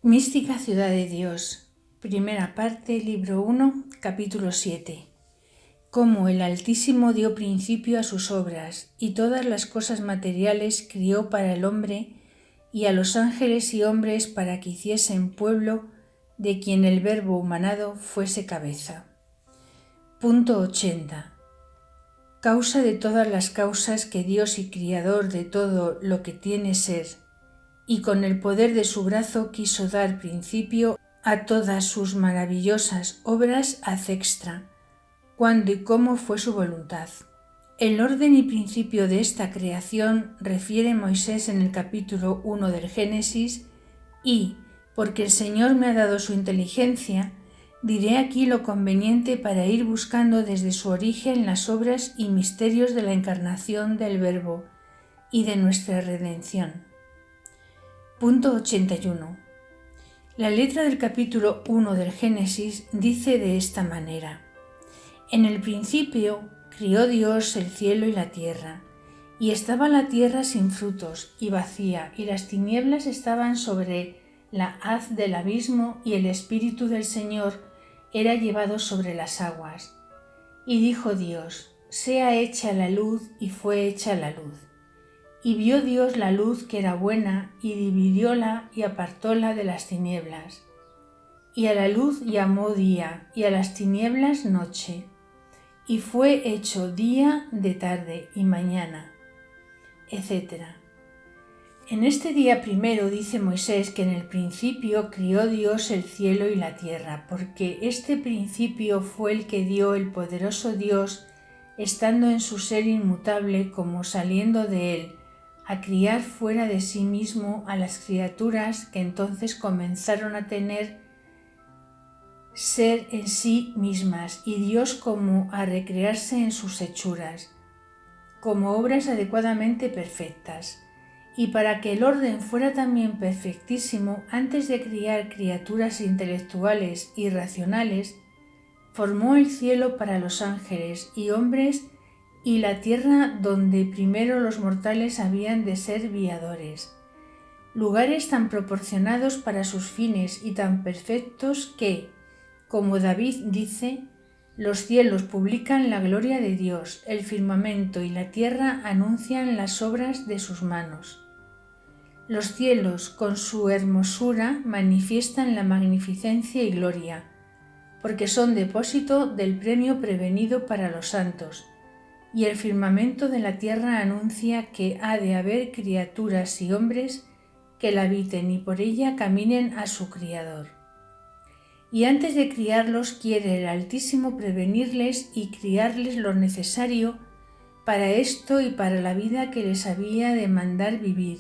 Mística Ciudad de Dios, primera parte, libro 1, capítulo 7. Cómo el Altísimo dio principio a sus obras y todas las cosas materiales crió para el hombre y a los ángeles y hombres para que hiciesen pueblo de quien el Verbo humanado fuese cabeza. Punto 80. Causa de todas las causas que Dios y Criador de todo lo que tiene ser, y con el poder de su brazo quiso dar principio a todas sus maravillosas obras ad extra, cuando y cómo fue su voluntad. El orden y principio de esta creación refiere Moisés en el capítulo 1 del Génesis y, porque el Señor me ha dado su inteligencia, diré aquí lo conveniente para ir buscando desde su origen las obras y misterios de la encarnación del Verbo y de nuestra redención. Punto 81. La letra del capítulo 1 del Génesis dice de esta manera: En el principio crió Dios el cielo y la tierra, y estaba la tierra sin frutos y vacía, y las tinieblas estaban sobre la haz del abismo, y el Espíritu del Señor era llevado sobre las aguas. Y dijo Dios: sea hecha la luz, y fue hecha la luz. Y vio Dios la luz que era buena, y dividióla y apartóla de las tinieblas. Y a la luz llamó día, y a las tinieblas noche. Y fue hecho día de tarde y mañana, etc. En este día primero dice Moisés que en el principio crió Dios el cielo y la tierra, porque este principio fue el que dio el poderoso Dios, estando en su ser inmutable como saliendo de él, a criar fuera de sí mismo a las criaturas que entonces comenzaron a tener ser en sí mismas, y Dios como a recrearse en sus hechuras, como obras adecuadamente perfectas. Y para que el orden fuera también perfectísimo, antes de criar criaturas intelectuales y racionales, formó el cielo para los ángeles y hombres y la tierra donde primero los mortales habían de ser viadores, lugares tan proporcionados para sus fines y tan perfectos que, como David dice, los cielos publican la gloria de Dios, el firmamento y la tierra anuncian las obras de sus manos. Los cielos, con su hermosura, manifiestan la magnificencia y gloria, porque son depósito del premio prevenido para los santos, y el firmamento de la tierra anuncia que ha de haber criaturas y hombres que la habiten y por ella caminen a su Criador. Y antes de criarlos quiere el Altísimo prevenirles y criarles lo necesario para esto y para la vida que les había de mandar vivir,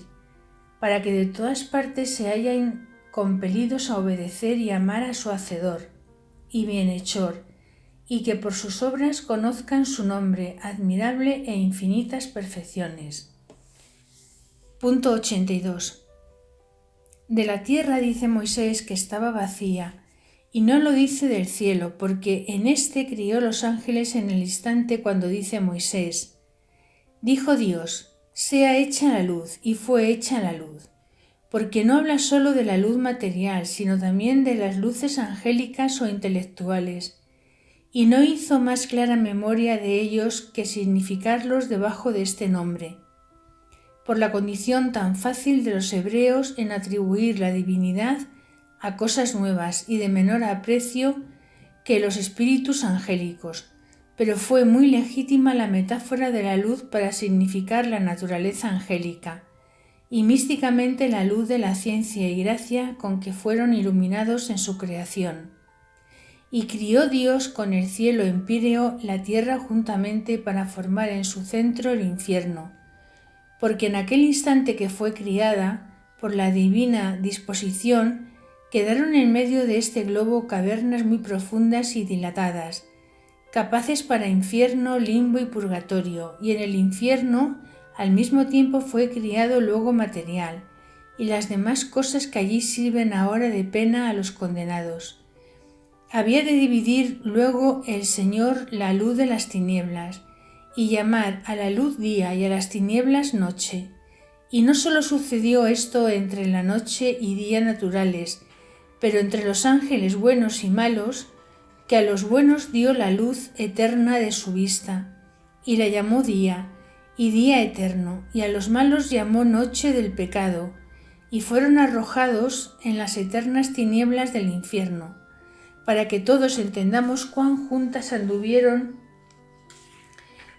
para que de todas partes se hayan compelidos a obedecer y amar a su Hacedor y Bienhechor, y que por sus obras conozcan su nombre, admirable e infinitas perfecciones. Punto 82. De la tierra dice Moisés que estaba vacía, y no lo dice del cielo, porque en éste crió los ángeles en el instante cuando dice Moisés: dijo Dios, sea hecha la luz, y fue hecha la luz, porque no habla solo de la luz material, sino también de las luces angélicas o intelectuales, y no hizo más clara memoria de ellos que significarlos debajo de este nombre, por la condición tan fácil de los hebreos en atribuir la divinidad a cosas nuevas y de menor aprecio que los espíritus angélicos, pero fue muy legítima la metáfora de la luz para significar la naturaleza angélica, y místicamente la luz de la ciencia y gracia con que fueron iluminados en su creación. Y crió Dios con el cielo empíreo la tierra juntamente para formar en su centro el infierno, porque en aquel instante que fue criada, por la divina disposición, quedaron en medio de este globo cavernas muy profundas y dilatadas, capaces para infierno, limbo y purgatorio, y en el infierno al mismo tiempo fue criado luego material, y las demás cosas que allí sirven ahora de pena a los condenados. Había de dividir luego el Señor la luz de las tinieblas, y llamar a la luz día y a las tinieblas noche. Y no solo sucedió esto entre la noche y día naturales, pero entre los ángeles buenos y malos, que a los buenos dio la luz eterna de su vista, y la llamó día, y día eterno, y a los malos llamó noche del pecado, y fueron arrojados en las eternas tinieblas del infierno, para que todos entendamos cuán juntas anduvieron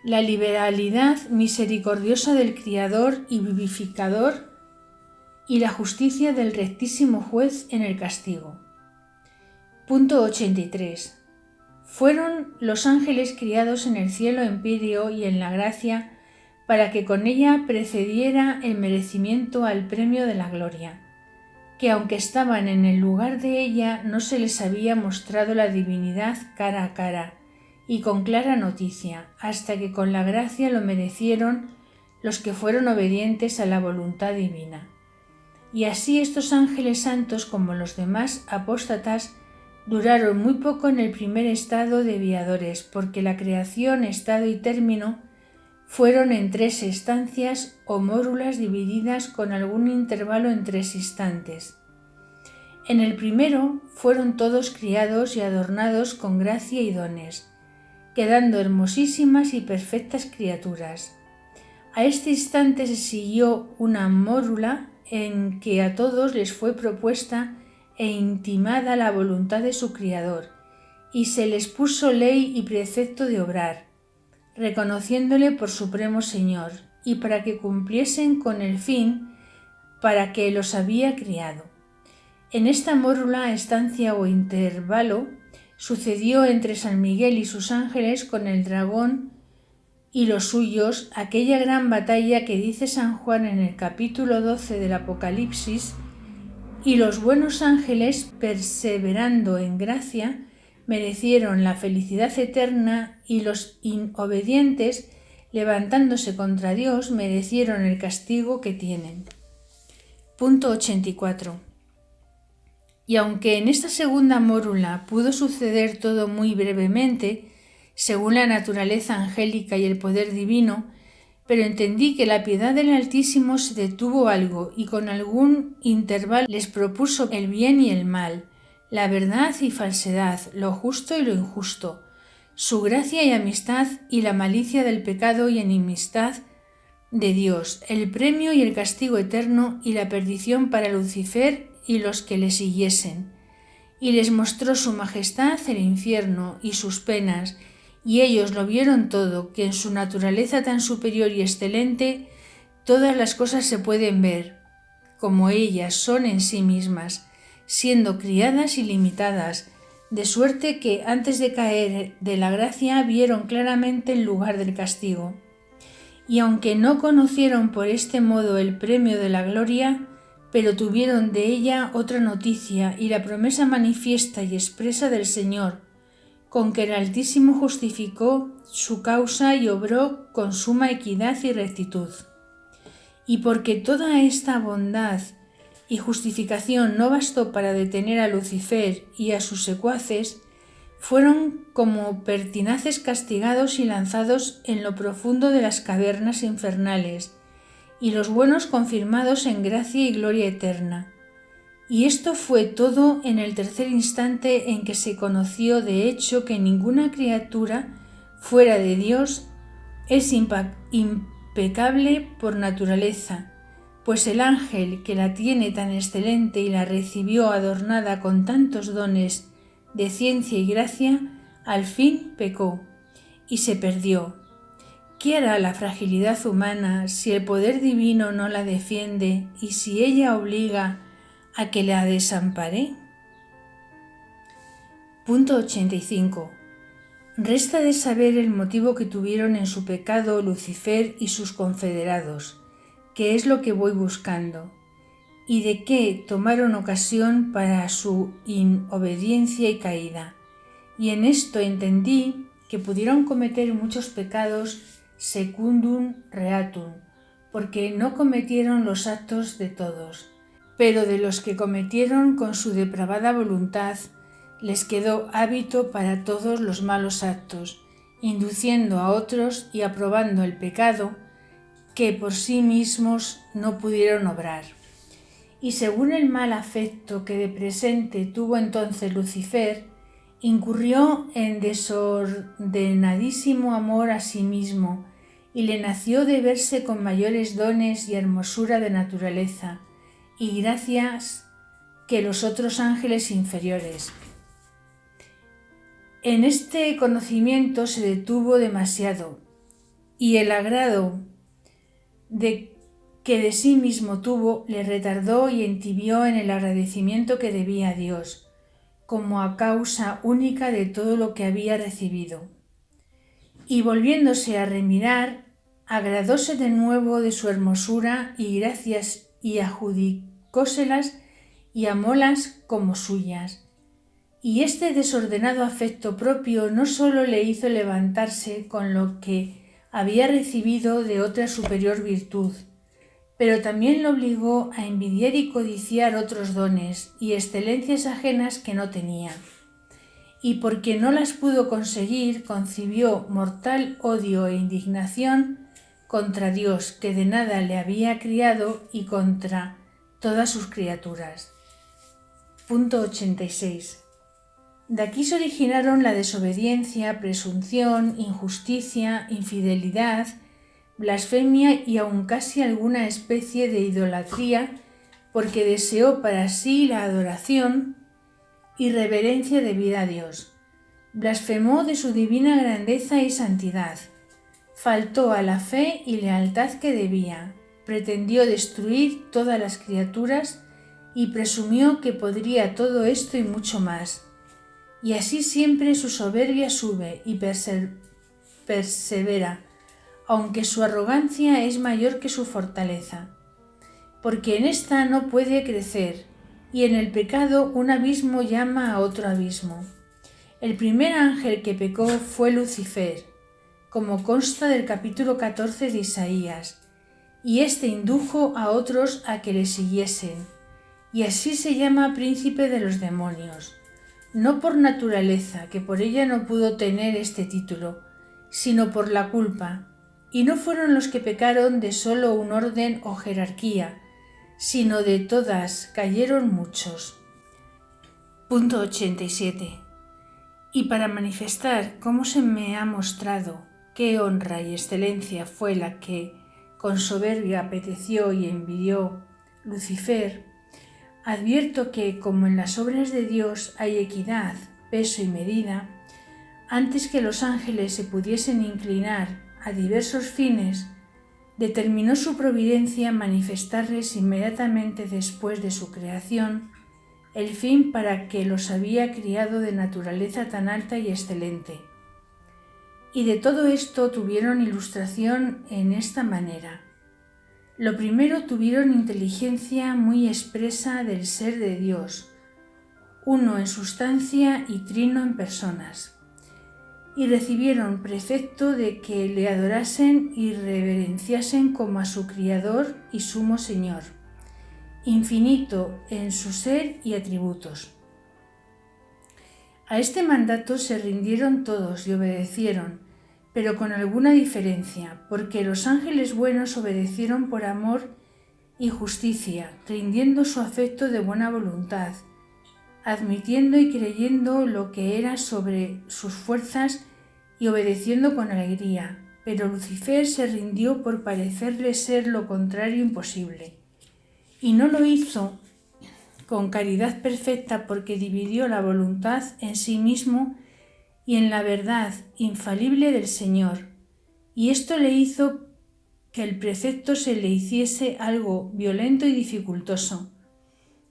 la liberalidad misericordiosa del Criador y vivificador y la justicia del rectísimo juez en el castigo. Punto 83. Fueron los ángeles criados en el cielo empíreo y en la gracia para que con ella precediera el merecimiento al premio de la gloria, que aunque estaban en el lugar de ella no se les había mostrado la divinidad cara a cara y con clara noticia, hasta que con la gracia lo merecieron los que fueron obedientes a la voluntad divina. Y así estos ángeles santos como los demás apóstatas duraron muy poco en el primer estado de viadores, porque la creación, estado y término fueron en 3 estancias o mórulas divididas con algún intervalo en 3 instantes. En el primero fueron todos criados y adornados con gracia y dones, quedando hermosísimas y perfectas criaturas. A este instante se siguió una mórula en que a todos les fue propuesta e intimada la voluntad de su Criador, y se les puso ley y precepto de obrar, reconociéndole por supremo Señor, y para que cumpliesen con el fin para que los había criado. En esta mórula, estancia o intervalo, sucedió entre San Miguel y sus ángeles con el dragón y los suyos aquella gran batalla que dice San Juan en el capítulo 12 del Apocalipsis, y los buenos ángeles, perseverando en gracia, merecieron la felicidad eterna, y los inobedientes, levantándose contra Dios, merecieron el castigo que tienen. Punto 84. Y aunque en esta segunda mórula pudo suceder todo muy brevemente, según la naturaleza angélica y el poder divino, pero entendí que la piedad del Altísimo se detuvo algo y con algún intervalo les propuso el bien y el mal, la verdad y falsedad, lo justo y lo injusto, su gracia y amistad y la malicia del pecado y enemistad de Dios, el premio y el castigo eterno y la perdición para Lucifer y los que le siguiesen. Y les mostró su majestad el infierno y sus penas, y ellos lo vieron todo, que en su naturaleza tan superior y excelente todas las cosas se pueden ver, como ellas son en sí mismas, siendo criadas y limitadas, de suerte que antes de caer de la gracia vieron claramente el lugar del castigo. Y aunque no conocieron por este modo el premio de la gloria, pero tuvieron de ella otra noticia y la promesa manifiesta y expresa del Señor, con que el Altísimo justificó su causa y obró con suma equidad y rectitud. Y porque toda esta bondad y justificación no bastó para detener a Lucifer y a sus secuaces, fueron como pertinaces castigados y lanzados en lo profundo de las cavernas infernales, y los buenos confirmados en gracia y gloria eterna. Y esto fue todo en el tercer instante en que se conoció de hecho que ninguna criatura fuera de Dios es impecable por naturaleza, pues el ángel que la tiene tan excelente y la recibió adornada con tantos dones de ciencia y gracia, al fin pecó y se perdió. ¿Qué hará la fragilidad humana si el poder divino no la defiende y si ella obliga a que la desampare? Punto 85. Resta de saber el motivo que tuvieron en su pecado Lucifer y sus confederados, que es lo que voy buscando, y de qué tomaron ocasión para su inobediencia y caída. Y en esto entendí que pudieron cometer muchos pecados secundum reatum, porque no cometieron los actos de todos, pero de los que cometieron con su depravada voluntad, les quedó hábito para todos los malos actos, induciendo a otros y aprobando el pecado que por sí mismos no pudieron obrar. y según el mal afecto que de presente tuvo entonces Lucifer, incurrió en desordenadísimo amor a sí mismo, y le nació de verse con mayores dones y hermosura de naturaleza y gracias que los otros ángeles inferiores. En este conocimiento se detuvo demasiado, y el agrado que de sí mismo tuvo le retardó y entibió en el agradecimiento que debía a Dios, como a causa única de todo lo que había recibido. Y volviéndose a remirar, agradóse de nuevo de su hermosura y gracias y adjudicóselas y amólas como suyas. Y este desordenado afecto propio no sólo le hizo levantarse con lo que había recibido de otra superior virtud, pero también lo obligó a envidiar y codiciar otros dones y excelencias ajenas que no tenía. Y porque no las pudo conseguir, concibió mortal odio e indignación contra Dios, que de nada le había criado, y contra todas sus criaturas. Punto 86. De aquí se originaron la desobediencia, presunción, injusticia, infidelidad, blasfemia y aun casi alguna especie de idolatría, porque deseó para sí la adoración y reverencia debida a Dios. Blasfemó de su divina grandeza y santidad. Faltó a la fe y lealtad que debía. Pretendió destruir todas las criaturas y presumió que podría todo esto y mucho más. Y así siempre su soberbia sube y persevera, aunque su arrogancia es mayor que su fortaleza, porque en ésta no puede crecer, y en el pecado un abismo llama a otro abismo. El primer ángel que pecó fue Lucifer, como consta del capítulo 14 de Isaías, y éste indujo a otros a que le siguiesen, y así se llama príncipe de los demonios. No por naturaleza, que por ella no pudo tener este título, sino por la culpa, y no fueron los que pecaron de solo un orden o jerarquía, sino de todas cayeron muchos. Punto 87. Y para manifestar cómo se me ha mostrado qué honra y excelencia fue la que con soberbia apeteció y envidió Lucifer, advierto que, como en las obras de Dios hay equidad, peso y medida, antes que los ángeles se pudiesen inclinar a diversos fines, determinó su providencia manifestarles inmediatamente después de su creación el fin para que los había criado de naturaleza tan alta y excelente. Y de todo esto tuvieron ilustración en esta manera. Lo primero, tuvieron inteligencia muy expresa del ser de Dios, uno en sustancia y trino en personas, y recibieron precepto de que le adorasen y reverenciasen como a su Criador y sumo Señor, infinito en su ser y atributos. A este mandato se rindieron todos y obedecieron, pero con alguna diferencia, porque los ángeles buenos obedecieron por amor y justicia, rindiendo su afecto de buena voluntad, admitiendo y creyendo lo que era sobre sus fuerzas y obedeciendo con alegría. Pero Lucifer se rindió por parecerle ser lo contrario imposible, y no lo hizo con caridad perfecta, porque dividió la voluntad en sí mismo y en la verdad infalible del Señor, y esto le hizo que el precepto se le hiciese algo violento y dificultoso,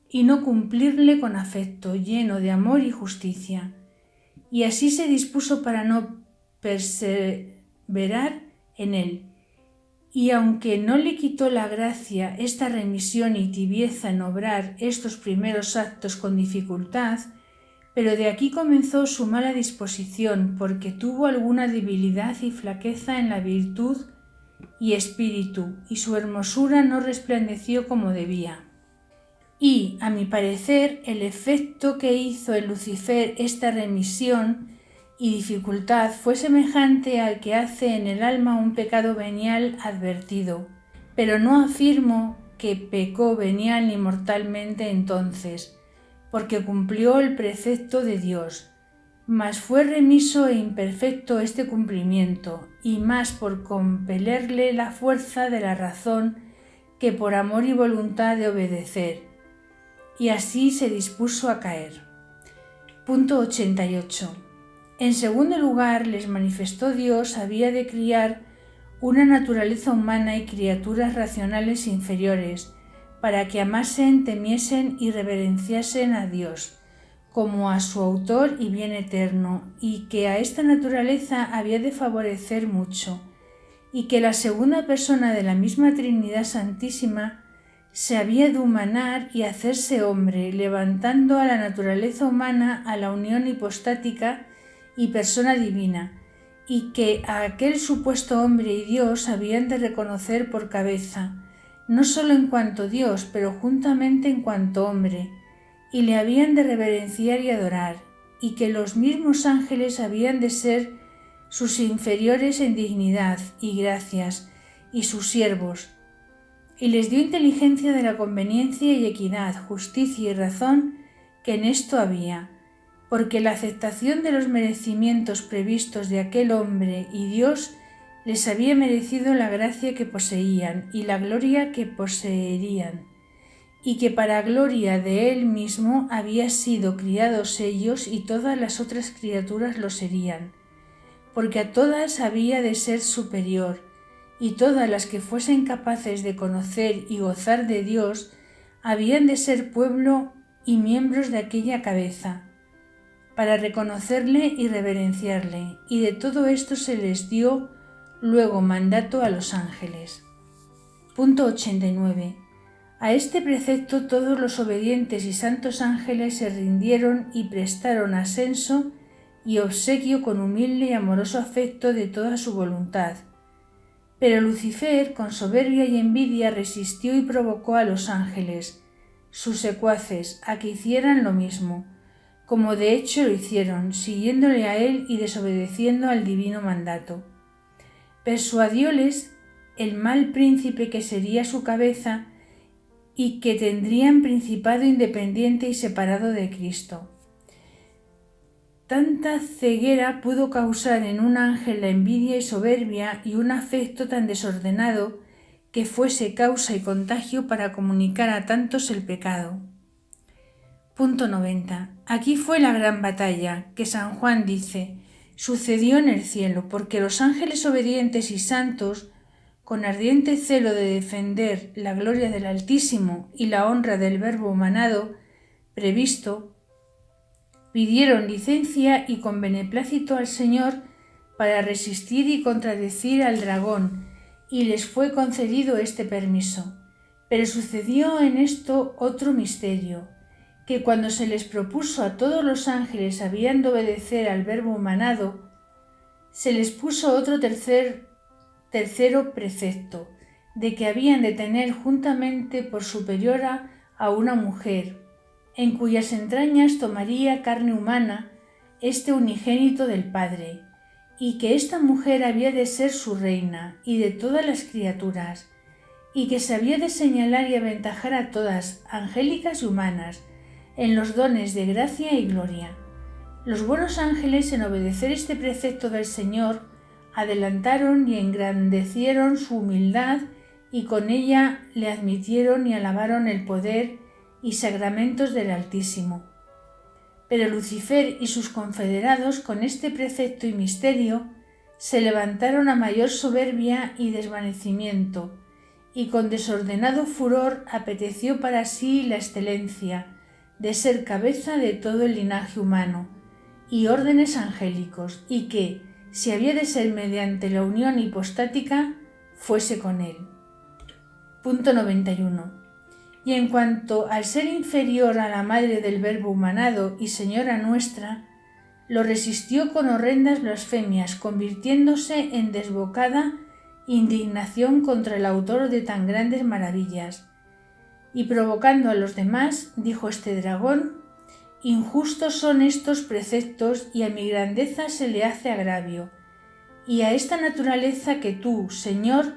y no cumplirle con afecto, lleno de amor y justicia, y así se dispuso para no perseverar en él. Y aunque no le quitó la gracia esta remisión y tibieza en obrar estos primeros actos con dificultad, pero de aquí comenzó su mala disposición, porque tuvo alguna debilidad y flaqueza en la virtud y espíritu, y su hermosura no resplandeció como debía. Y, a mi parecer, el efecto que hizo en Lucifer esta remisión y dificultad fue semejante al que hace en el alma un pecado venial advertido, pero no afirmo que pecó venial y mortalmente entonces, porque cumplió el precepto de Dios. Mas fue remiso e imperfecto este cumplimiento, y más por compelerle la fuerza de la razón que por amor y voluntad de obedecer, y así se dispuso a caer. Punto 88. En segundo lugar, les manifestó Dios había de criar una naturaleza humana y criaturas racionales inferiores, para que amasen, temiesen y reverenciasen a Dios, como a su autor y bien eterno, y que a esta naturaleza había de favorecer mucho, y que la segunda persona de la misma Trinidad Santísima se había de humanar y hacerse hombre, levantando a la naturaleza humana a la unión hipostática y persona divina, y que a aquel supuesto hombre y Dios habían de reconocer por cabeza, no sólo en cuanto Dios, pero juntamente en cuanto hombre, y le habían de reverenciar y adorar, y que los mismos ángeles habían de ser sus inferiores en dignidad y gracias, y sus siervos, y les dio inteligencia de la conveniencia y equidad, justicia y razón que en esto había, porque la aceptación de los merecimientos previstos de aquel hombre y Dios les había merecido la gracia que poseían y la gloria que poseerían, y que para gloria de él mismo había sido criados ellos y todas las otras criaturas lo serían, porque a todas había de ser superior, y todas las que fuesen capaces de conocer y gozar de Dios habían de ser pueblo y miembros de aquella cabeza, para reconocerle y reverenciarle, y de todo esto se les dio luego mandato a los ángeles. Punto 89. A este precepto todos los obedientes y santos ángeles se rindieron y prestaron asenso y obsequio con humilde y amoroso afecto de toda su voluntad. Pero Lucifer, con soberbia y envidia, resistió y provocó a los ángeles, sus secuaces, a que hicieran lo mismo, como de hecho lo hicieron, siguiéndole a él y desobedeciendo al divino mandato. Persuadióles el mal príncipe que sería su cabeza y que tendrían principado independiente y separado de Cristo. Tanta ceguera pudo causar en un ángel la envidia y soberbia y un afecto tan desordenado que fuese causa y contagio para comunicar a tantos el pecado. Punto 90. Aquí fue la gran batalla, que San Juan dice, sucedió en el cielo, porque los ángeles obedientes y santos, con ardiente celo de defender la gloria del Altísimo y la honra del Verbo humanado previsto, pidieron licencia y con beneplácito al Señor para resistir y contradecir al dragón, y les fue concedido este permiso. Pero sucedió en esto otro misterio, que cuando se les propuso a todos los ángeles habían de obedecer al Verbo humanado, se les puso otro tercero precepto, de que habían de tener juntamente por superiora a una mujer, en cuyas entrañas tomaría carne humana este unigénito del Padre, y que esta mujer había de ser su reina y de todas las criaturas, y que se había de señalar y aventajar a todas, angélicas y humanas, en los dones de gracia y gloria. Los buenos ángeles, en obedecer este precepto del Señor, adelantaron y engrandecieron su humildad, y con ella le admitieron y alabaron el poder y sacramentos del Altísimo. Pero Lucifer y sus confederados, con este precepto y misterio, se levantaron a mayor soberbia y desvanecimiento, y con desordenado furor apeteció para sí la excelencia de ser cabeza de todo el linaje humano y órdenes angélicos, y que, si había de ser mediante la unión hipostática, fuese con él. Punto 91. Y en cuanto al ser inferior a la madre del Verbo humanado y Señora nuestra, lo resistió con horrendas blasfemias, convirtiéndose en desbocada indignación contra el autor de tan grandes maravillas. Y provocando a los demás, dijo este dragón, injustos son estos preceptos y a mi grandeza se le hace agravio, y a esta naturaleza que tú, Señor,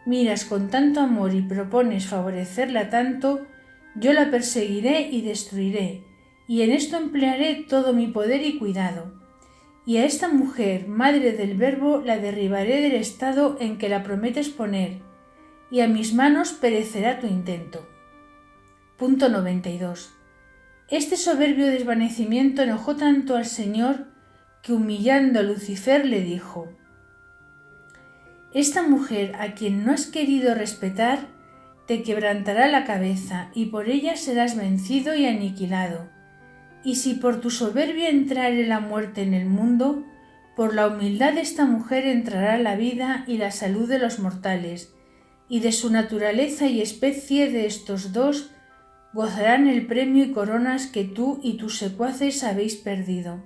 miras con tanto amor y propones favorecerla tanto, yo la perseguiré y destruiré, y en esto emplearé todo mi poder y cuidado. Y a esta mujer, madre del Verbo, la derribaré del estado en que la prometes poner, y a mis manos perecerá tu intento. Punto 92. Este soberbio desvanecimiento enojó tanto al Señor que, humillando a Lucifer, le dijo: esta mujer a quien no has querido respetar te quebrantará la cabeza y por ella serás vencido y aniquilado. Y si por tu soberbia entrare la muerte en el mundo, por la humildad de esta mujer entrará la vida y la salud de los mortales, y de su naturaleza y especie de estos dos gozarán el premio y coronas que tú y tus secuaces habéis perdido.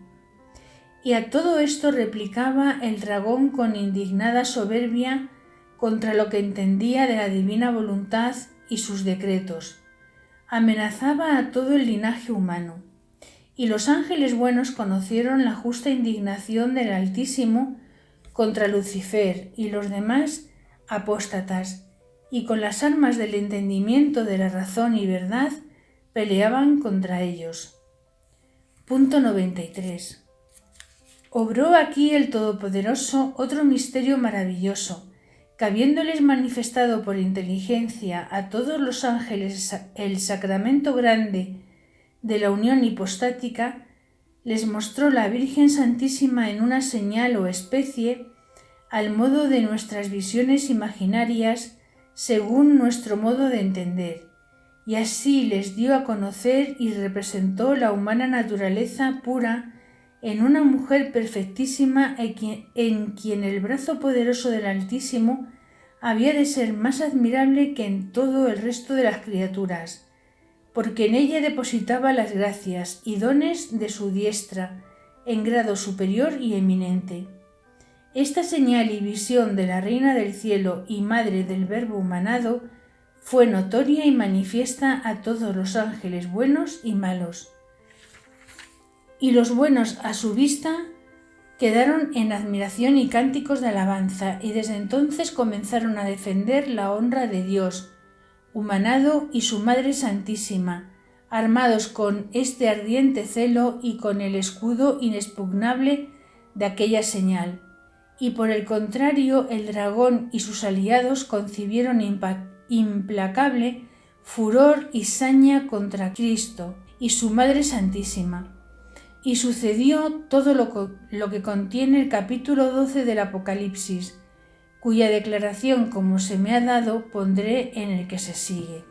Y a todo esto replicaba el dragón con indignada soberbia contra lo que entendía de la divina voluntad y sus decretos. Amenazaba a todo el linaje humano. Y los ángeles buenos conocieron la justa indignación del Altísimo contra Lucifer y los demás apóstatas, y con las armas del entendimiento, de la razón y verdad peleaban contra ellos. Punto 93. Obró aquí el Todopoderoso otro misterio maravilloso, que habiéndoles manifestado por inteligencia a todos los ángeles el sacramento grande de la unión hipostática, les mostró la Virgen Santísima en una señal o especie, al modo de nuestras visiones imaginarias, según nuestro modo de entender, y así les dio a conocer y representó la humana naturaleza pura en una mujer perfectísima en quien el brazo poderoso del Altísimo había de ser más admirable que en todo el resto de las criaturas, porque en ella depositaba las gracias y dones de su diestra en grado superior y eminente. Esta señal y visión de la Reina del Cielo y Madre del Verbo humanado fue notoria y manifiesta a todos los ángeles buenos y malos. Y los buenos a su vista quedaron en admiración y cánticos de alabanza, y desde entonces comenzaron a defender la honra de Dios, humanado y su Madre Santísima, armados con este ardiente celo y con el escudo inexpugnable de aquella señal. Y por el contrario, el dragón y sus aliados concibieron implacable furor y saña contra Cristo y su Madre Santísima. Y sucedió todo lo que contiene el capítulo 12 del Apocalipsis, cuya declaración, como se me ha dado, pondré en el que se sigue.